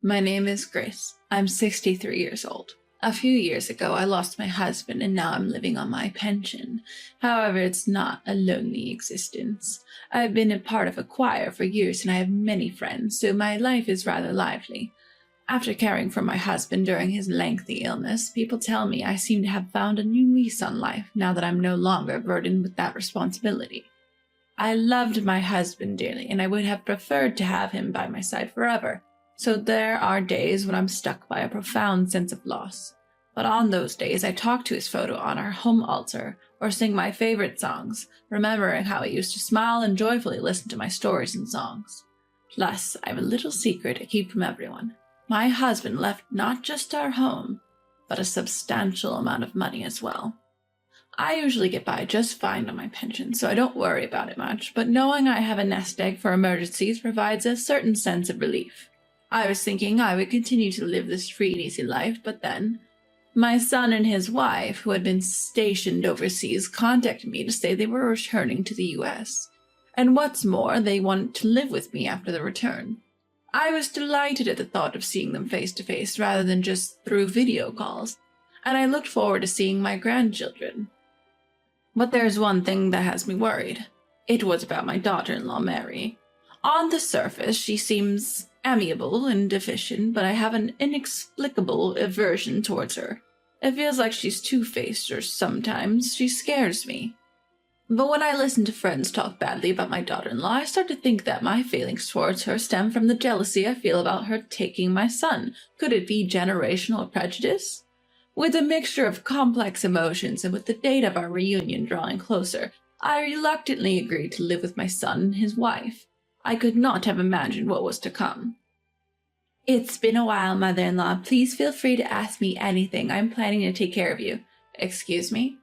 My name is Grace. I'm 63 years old. A few years ago, I lost my husband and now I'm living on my pension. However, it's not a lonely existence. I've been a part of a choir for years and I have many friends, so my life is rather lively. After caring for my husband during his lengthy illness, people tell me I seem to have found a new lease on life now that I'm no longer burdened with that responsibility. I loved my husband dearly and I would have preferred to have him by my side forever. So there are days when I'm struck by a profound sense of loss. But on those days, I talk to his photo on our home altar or sing my favorite songs, remembering how he used to smile and joyfully listen to my stories and songs. Plus, I have a little secret I keep from everyone. My husband left not just our home, but a substantial amount of money as well. I usually get by just fine on my pension, so I don't worry about it much, but knowing I have a nest egg for emergencies provides a certain sense of relief. I was thinking I would continue to live this free and easy life, but then my son and his wife, who had been stationed overseas, contacted me to say they were returning to the US. And what's more, they wanted to live with me after the return. I was delighted at the thought of seeing them face to face rather than just through video calls, and I looked forward to seeing my grandchildren. But there's one thing that has me worried. It was about my daughter-in-law, Mary. On the surface, she seems amiable and efficient, but I have an inexplicable aversion towards her. It feels like she's two-faced, or sometimes she scares me. But when I listen to friends talk badly about my daughter-in-law, I start to think that my feelings towards her stem from the jealousy I feel about her taking my son. Could it be generational prejudice? With a mixture of complex emotions and with the date of our reunion drawing closer, I reluctantly agreed to live with my son and his wife. I could not have imagined what was to come. It's been a while, mother-in-law. Please feel free to ask me anything. I'm planning to take care of you. Excuse me?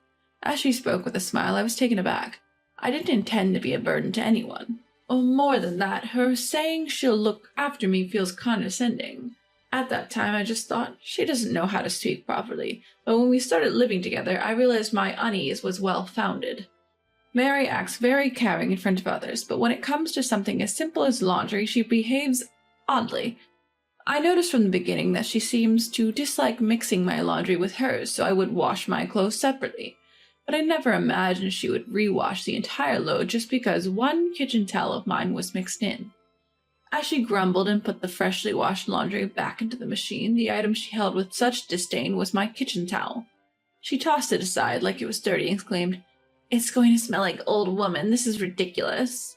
As she spoke with a smile, I was taken aback. I didn't intend to be a burden to anyone. Oh, more than that, her saying she'll look after me feels condescending. At that time, I just thought, she doesn't know how to speak properly. But when we started living together, I realized my unease was well-founded. Mary acts very caring in front of others, but when it comes to something as simple as laundry, she behaves oddly. I noticed from the beginning that she seems to dislike mixing my laundry with hers, so I would wash my clothes separately. But I never imagined she would rewash the entire load just because one kitchen towel of mine was mixed in. As she grumbled and put the freshly washed laundry back into the machine, the item she held with such disdain was my kitchen towel. She tossed it aside like it was dirty and exclaimed, "It's going to smell like old woman. This is ridiculous."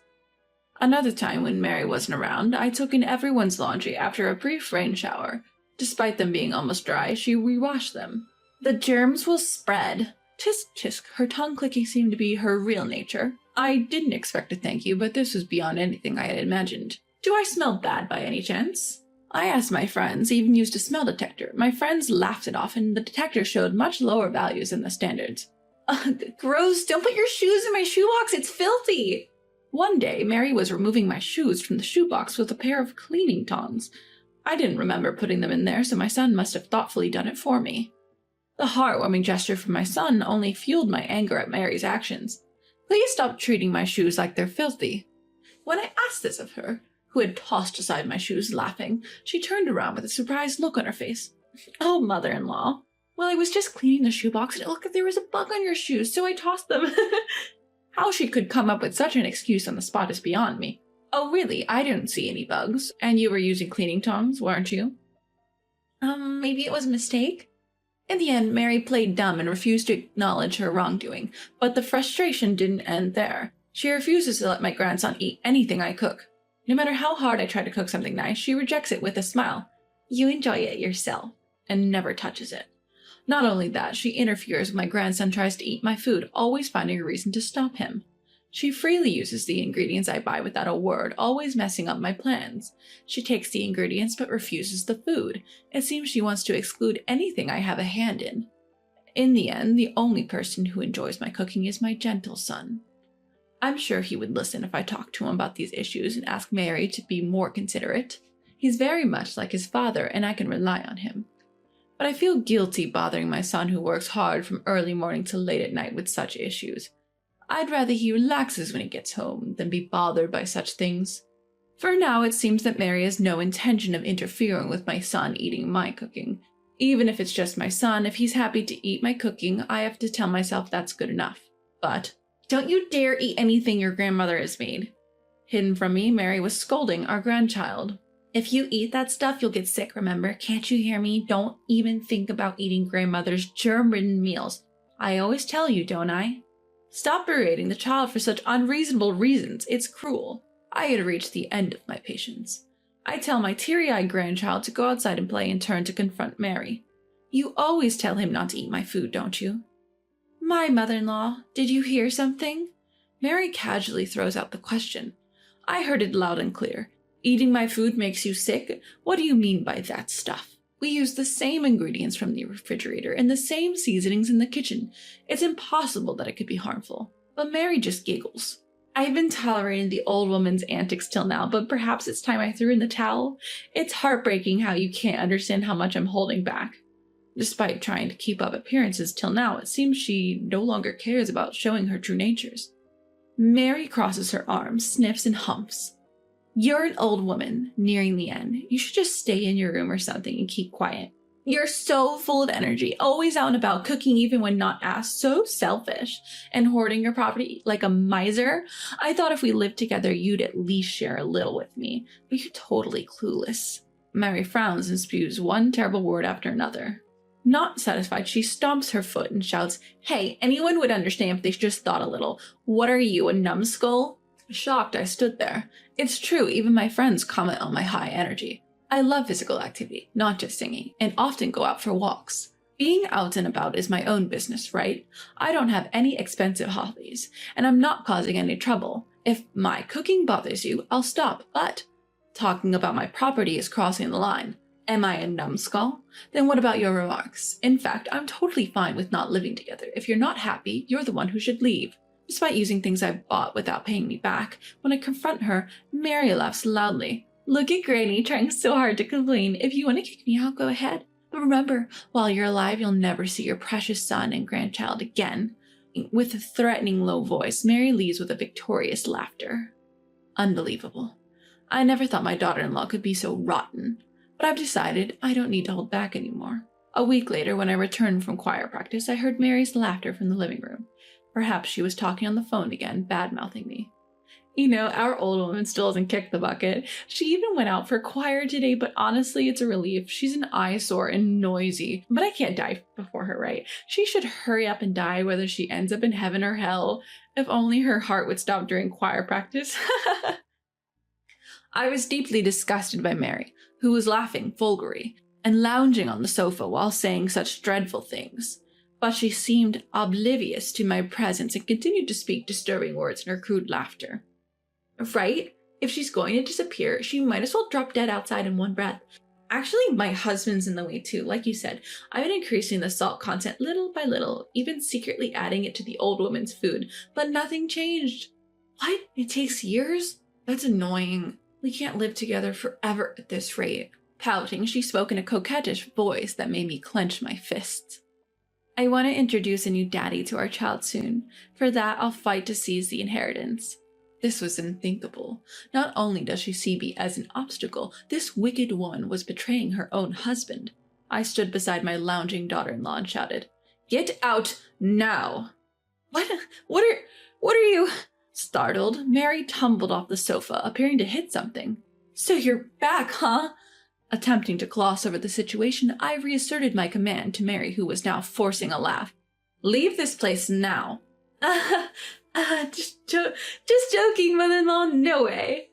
Another time when Mary wasn't around, I took in everyone's laundry after a brief rain shower. Despite them being almost dry, she rewashed them. "The germs will spread." Tisk tisk, her tongue clicking seemed to be her real nature. I didn't expect a thank you, but this was beyond anything I had imagined. "Do I smell bad by any chance?" I asked my friends, even used a smell detector. My friends laughed it off, and the detector showed much lower values than the standards. Gross, don't put your shoes in my shoebox, it's filthy! One day, Mary was removing my shoes from the shoebox with a pair of cleaning tongs. I didn't remember putting them in there, so my son must have thoughtfully done it for me. The heartwarming gesture from my son only fueled my anger at Mary's actions. "Please stop treating my shoes like they're filthy." When I asked this of her, who had tossed aside my shoes laughing, she turned around with a surprised look on her face. "Oh, mother-in-law. Well, I was just cleaning the shoebox and it looked like there was a bug on your shoes, so I tossed them." How she could come up with such an excuse on the spot is beyond me. "Oh, really? I didn't see any bugs. And you were using cleaning tongs, weren't you?" Maybe it was a mistake?" In the end, Mary played dumb and refused to acknowledge her wrongdoing, but the frustration didn't end there. She refuses to let my grandson eat anything I cook. No matter how hard I try to cook something nice, she rejects it with a smile. "You enjoy it yourself," and never touches it. Not only that, she interferes when my grandson tries to eat my food, always finding a reason to stop him. She freely uses the ingredients I buy without a word, always messing up my plans. She takes the ingredients but refuses the food. It seems she wants to exclude anything I have a hand in. In the end, the only person who enjoys my cooking is my gentle son. I'm sure he would listen if I talked to him about these issues and asked Mary to be more considerate. He's very much like his father, and I can rely on him. But I feel guilty bothering my son who works hard from early morning till late at night with such issues. I'd rather he relaxes when he gets home than be bothered by such things. For now, it seems that Mary has no intention of interfering with my son eating my cooking. Even if it's just my son, if he's happy to eat my cooking, I have to tell myself that's good enough. But, don't you dare eat anything your grandmother has made. Hidden from me, Mary was scolding our grandchild. If you eat that stuff, you'll get sick, remember? Can't you hear me? Don't even think about eating grandmother's germ-ridden meals. I always tell you, don't I? Stop berating the child for such unreasonable reasons. It's cruel. I had reached the end of my patience. I tell my teary-eyed grandchild to go outside and play and turn to confront Mary. You always tell him not to eat my food, don't you? My mother-in-law, did you hear something? Mary casually throws out the question. I heard it loud and clear. Eating my food makes you sick? What do you mean by that stuff? We use the same ingredients from the refrigerator and the same seasonings in the kitchen. It's impossible that it could be harmful. But Mary just giggles. I've been tolerating the old woman's antics till now, but perhaps it's time I threw in the towel. It's heartbreaking how you can't understand how much I'm holding back. Despite trying to keep up appearances till now, it seems she no longer cares about showing her true natures. Mary crosses her arms, sniffs, and humps. You're an old woman, nearing the end. You should just stay in your room or something and keep quiet. You're so full of energy, always out and about, cooking even when not asked, so selfish, and hoarding your property like a miser. I thought if we lived together, you'd at least share a little with me, but you're totally clueless. Mary frowns and spews one terrible word after another. Not satisfied, she stomps her foot and shouts, Hey, anyone would understand if they just thought a little. What are you, a numbskull? Shocked, I stood there. It's true, even my friends comment on my high energy. I love physical activity, not just singing, and often go out for walks. Being out and about is my own business, right? I don't have any expensive hobbies, and I'm not causing any trouble. If my cooking bothers you, I'll stop, but talking about my property is crossing the line. Am I a numbskull? Then what about your remarks? In fact, I'm totally fine with not living together. If you're not happy, you're the one who should leave. Despite using things I've bought without paying me back, when I confront her, Mary laughs loudly. Look at Granny trying so hard to complain. If you want to kick me out, go ahead. But remember, while you're alive, you'll never see your precious son and grandchild again. With a threatening low voice, Mary leaves with a victorious laughter. Unbelievable. I never thought my daughter-in-law could be so rotten. But I've decided I don't need to hold back anymore. A week later, when I returned from choir practice, I heard Mary's laughter from the living room. Perhaps she was talking on the phone again, bad-mouthing me. You know, our old woman still hasn't kicked the bucket. She even went out for choir today, but honestly, it's a relief. She's an eyesore and noisy, but I can't die before her, right? She should hurry up and die, whether she ends up in heaven or hell. If only her heart would stop during choir practice. I was deeply disgusted by Mary, who was laughing vulgarly and lounging on the sofa while saying such dreadful things. But she seemed oblivious to my presence and continued to speak disturbing words in her crude laughter. Right? If she's going to disappear, she might as well drop dead outside in one breath. Actually, my husband's in the way too. Like you said, I've been increasing the salt content little by little, even secretly adding it to the old woman's food, but nothing changed. What? It takes years? That's annoying. We can't live together forever at this rate. Pouting, she spoke in a coquettish voice that made me clench my fists. I want to introduce a new daddy to our child soon. For that, I'll fight to seize the inheritance. This was unthinkable. Not only does she see me as an obstacle, this wicked woman was betraying her own husband. I stood beside my lounging daughter-in-law and shouted, Get out now! What are you? Startled, Mary tumbled off the sofa, appearing to hit something. So you're back, huh? Attempting to gloss over the situation, I reasserted my command to Mary, who was now forcing a laugh. Leave this place now. Just joking, mother-in-law, no way.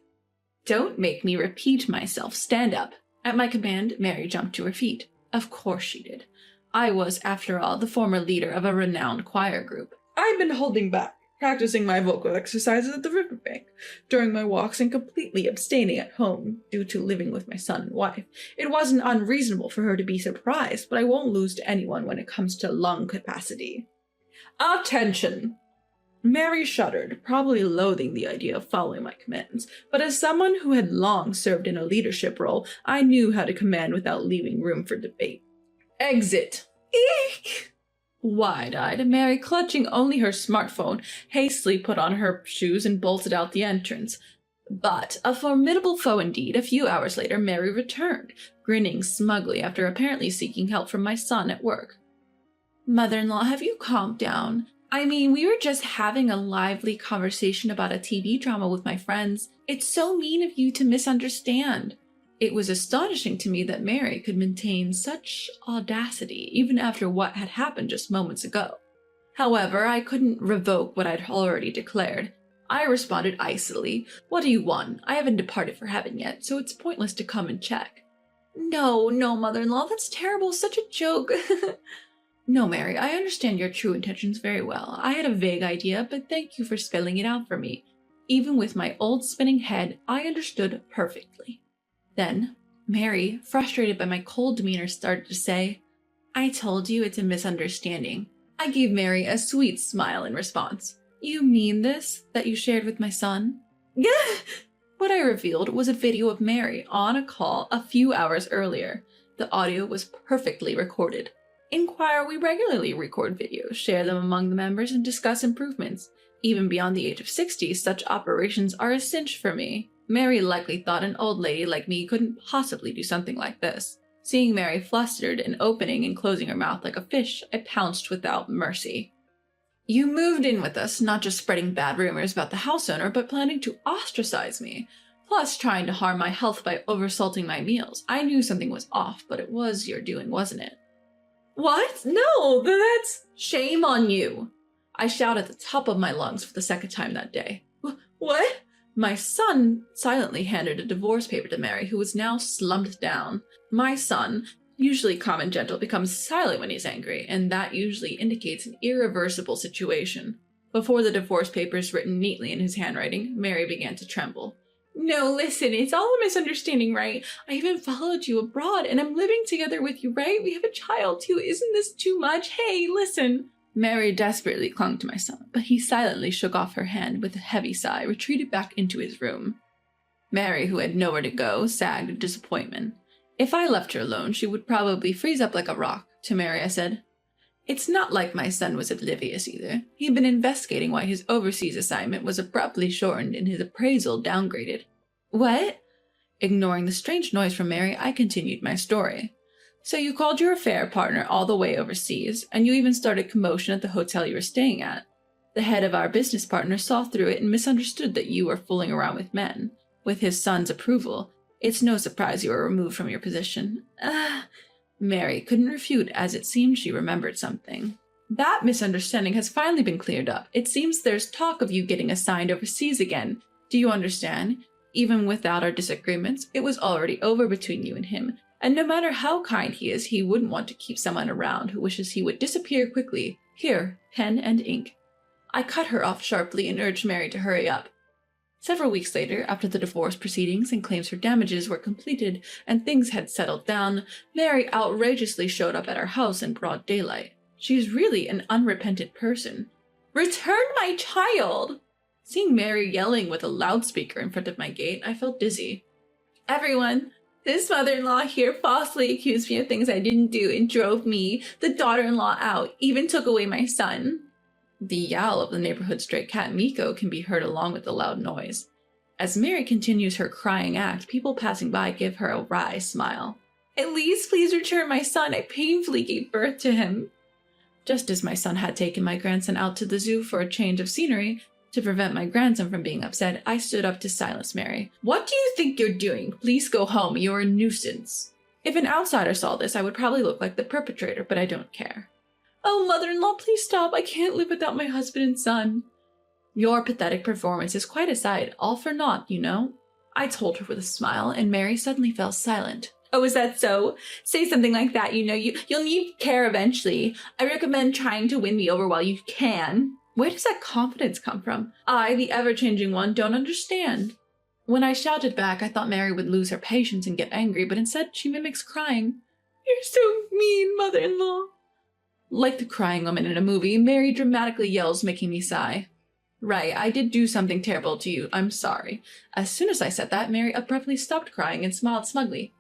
Don't make me repeat myself. Stand up. At my command, Mary jumped to her feet. Of course she did. I was, after all, the former leader of a renowned choir group. I'd been holding back, practicing my vocal exercises at the riverbank, during my walks and completely abstaining at home due to living with my son and wife. It wasn't unreasonable for her to be surprised, but I won't lose to anyone when it comes to lung capacity. Attention! Mary shuddered, probably loathing the idea of following my commands, but as someone who had long served in a leadership role, I knew how to command without leaving room for debate. Exit! Eek! Wide-eyed, Mary, clutching only her smartphone, hastily put on her shoes and bolted out the entrance. But a formidable foe indeed. A few hours later, Mary returned, grinning smugly after apparently seeking help from my son at work. Mother-in-law, have you calmed down? I mean, we were just having a lively conversation about a TV drama with my friends. It's so mean of you to misunderstand. It was astonishing to me that Mary could maintain such audacity even after what had happened just moments ago. However, I couldn't revoke what I'd already declared. I responded icily, "What do you want? I haven't departed for heaven yet, so it's pointless to come and check." No, mother-in-law, that's terrible, such a joke. No, Mary, I understand your true intentions very well. I had a vague idea, but thank you for spelling it out for me. Even with my old spinning head, I understood perfectly. Then, Mary, frustrated by my cold demeanor, started to say, "I told you it's a misunderstanding." I gave Mary a sweet smile in response. "You mean this, that you shared with my son?" What I revealed was a video of Mary on a call a few hours earlier. The audio was perfectly recorded. In Choir, we regularly record videos, share them among the members, and discuss improvements. Even beyond the age of 60, such operations are a cinch for me. Mary likely thought an old lady like me couldn't possibly do something like this. Seeing Mary flustered and opening and closing her mouth like a fish, I pounced without mercy. "You moved in with us, not just spreading bad rumors about the house owner, but planning to ostracize me, plus trying to harm my health by oversalting my meals. I knew something was off, but it was your doing, wasn't it?" "What? No, that's shame on you!" I shouted at the top of my lungs for the second time that day. "What?" My son silently handed a divorce paper to Mary, who was now slumped down. My son, usually calm and gentle, becomes silent when he's angry, and that usually indicates an irreversible situation. Before the divorce papers written neatly in his handwriting, Mary began to tremble. "No, listen, it's all a misunderstanding, right? I even followed you abroad, and I'm living together with you, right? We have a child, too. Isn't this too much? Hey, listen." Mary desperately clung to my son, but he silently shook off her hand with a heavy sigh, retreated back into his room. Mary, who had nowhere to go, sagged in disappointment. If I left her alone, she would probably freeze up like a rock. To Mary, I said, "It's not like my son was oblivious either. He'd been investigating why his overseas assignment was abruptly shortened and his appraisal downgraded." "What?" Ignoring the strange noise from Mary, I continued my story. "So you called your affair partner all the way overseas, and you even started commotion at the hotel you were staying at. The head of our business partner saw through it and misunderstood that you were fooling around with men. With his son's approval, it's no surprise you were removed from your position." Mary couldn't refute, as it seemed she remembered something. "That misunderstanding has finally been cleared up. It seems there's talk of you getting assigned overseas again. Do you understand? Even without our disagreements, it was already over between you and him. And no matter how kind he is, he wouldn't want to keep someone around who wishes he would disappear quickly. Here, pen and ink." I cut her off sharply and urged Mary to hurry up. Several weeks later, after the divorce proceedings and claims for damages were completed and things had settled down, Mary outrageously showed up at our house in broad daylight. She's really an unrepentant person. "Return my child!" Seeing Mary yelling with a loudspeaker in front of my gate, I felt dizzy. "Everyone, this mother-in-law here falsely accused me of things I didn't do and drove me, the daughter-in-law, out, even took away my son." The yowl of the neighborhood stray cat Miko can be heard along with the loud noise. As Mary continues her crying act, people passing by give her a wry smile. "At least please return my son. I painfully gave birth to him." Just as my son had taken my grandson out to the zoo for a change of scenery, to prevent my grandson from being upset, I stood up to silence Mary. "What do you think you're doing? Please go home. You're a nuisance." If an outsider saw this, I would probably look like the perpetrator, but I don't care. "Oh, mother-in-law, please stop. I can't live without my husband and son." "Your pathetic performance is quite a sight, all for naught, you know," I told her with a smile, and Mary suddenly fell silent. "Oh, is that so? Say something like that, you know. You'll need care eventually. I recommend trying to win me over while you can." Where does that confidence come from? I, the ever-changing one, don't understand. When I shouted back, I thought Mary would lose her patience and get angry, but instead she mimics crying. "You're so mean, mother-in-law." Like the crying woman in a movie, Mary dramatically yells, making me sigh. "Right, I did do something terrible to you. I'm sorry." As soon as I said that, Mary abruptly stopped crying and smiled smugly.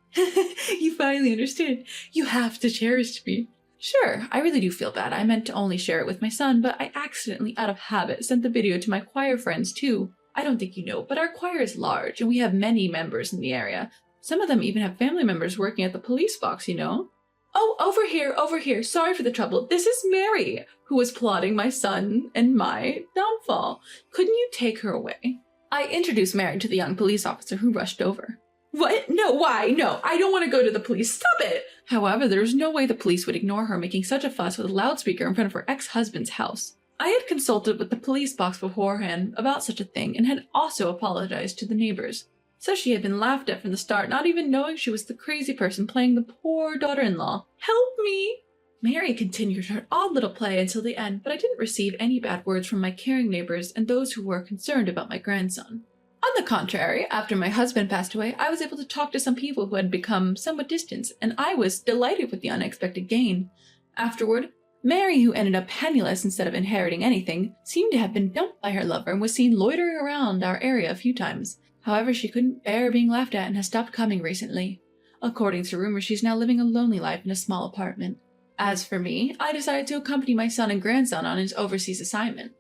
"You finally understand. You have to cherish me." "Sure, I really do feel bad. I meant to only share it with my son, but I accidentally, out of habit, sent the video to my choir friends too. I don't think you know, but our choir is large, and we have many members in the area. Some of them even have family members working at the police box, you know? Oh, over here, over here. Sorry for the trouble. This is Mary, who was plotting my son and my downfall. Couldn't you take her away? I introduced Mary to the young police officer who rushed over. What? No, why? No, I don't want to go to the police. Stop it! However, there was no way the police would ignore her making such a fuss with a loudspeaker in front of her ex-husband's house. I had consulted with the police box beforehand about such a thing and had also apologized to the neighbors. So she had been laughed at from the start, not even knowing she was the crazy person playing the poor daughter-in-law. Help me! Mary continued her odd little play until the end, but I didn't receive any bad words from my caring neighbors and those who were concerned about my grandson. On the contrary, after my husband passed away, I was able to talk to some people who had become somewhat distant, and I was delighted with the unexpected gain. Afterward, Mary, who ended up penniless instead of inheriting anything, seemed to have been dumped by her lover and was seen loitering around our area a few times. However, she couldn't bear being laughed at and has stopped coming recently. According to rumors, she's now living a lonely life in a small apartment. As for me, I decided to accompany my son and grandson on his overseas assignment.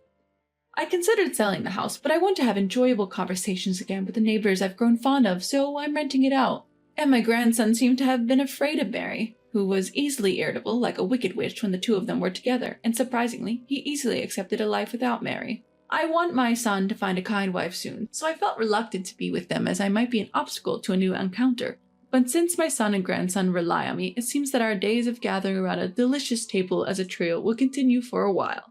I considered selling the house, but I want to have enjoyable conversations again with the neighbors I've grown fond of, so I'm renting it out. And my grandson seemed to have been afraid of Mary, who was easily irritable like a wicked witch when the two of them were together, and surprisingly, he easily accepted a life without Mary. I want my son to find a kind wife soon, so I felt reluctant to be with them as I might be an obstacle to a new encounter. But since my son and grandson rely on me, it seems that our days of gathering around a delicious table as a trio will continue for a while.